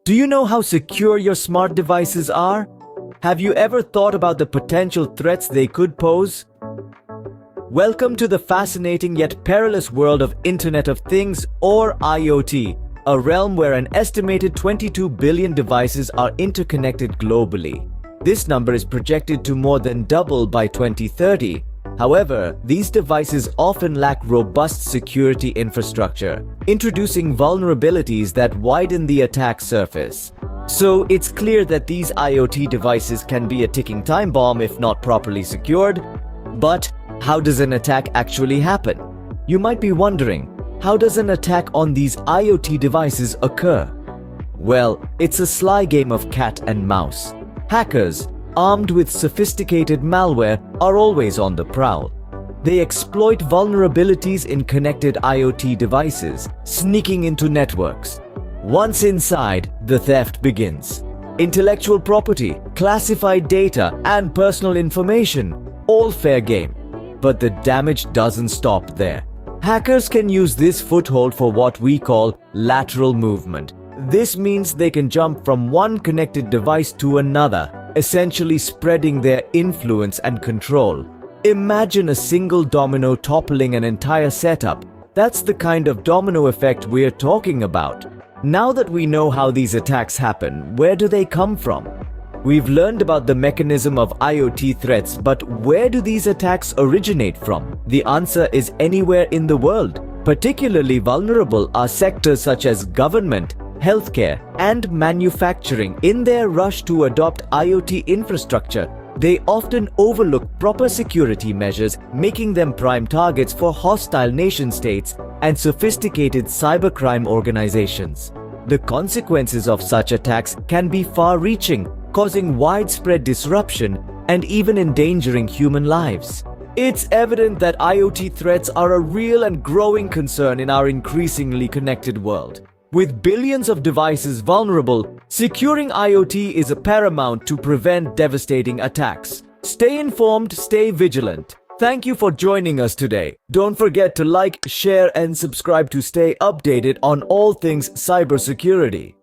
Do you know how secure your smart devices are? Have you ever thought about the potential threats they could pose? Welcome to the fascinating yet perilous world of Internet of Things, or IoT, a realm where an estimated 22 billion devices are interconnected globally. This number is projected to more than double by 2030. However, these devices often lack robust security infrastructure, introducing vulnerabilities that widen the attack surface. So it's clear that these IoT devices can be a ticking time bomb if not properly secured. But how does an attack actually happen? You might be wondering, how does an attack on these IoT devices occur? Well, it's a sly game of cat and mouse. Hackers, armed with sophisticated malware, are always on the prowl. They exploit vulnerabilities in connected IoT devices, sneaking into networks. Once inside, the theft begins. Intellectual property, classified data, and personal information, all fair game. But the damage doesn't stop there. Hackers can use this foothold for what we call lateral movement. This means they can jump from one connected device to another, essentially spreading their influence and control. Imagine a single domino toppling an entire setup. That's the kind of domino effect we're talking about. Now that we know how these attacks happen, where do they come from? We've learned about the mechanism of IoT threats, but where do these attacks originate from? The answer is anywhere in the world. Particularly vulnerable are sectors such as government, healthcare, and manufacturing. In their rush to adopt IoT infrastructure, they often overlook proper security measures, making them prime targets for hostile nation-states and sophisticated cybercrime organizations. The consequences of such attacks can be far-reaching, causing widespread disruption and even endangering human lives. It's evident that IoT threats are a real and growing concern in our increasingly connected world. With billions of devices vulnerable, securing IoT is paramount to prevent devastating attacks. Stay informed, stay vigilant. Thank you for joining us today. Don't forget to like, share, and subscribe to stay updated on all things cybersecurity.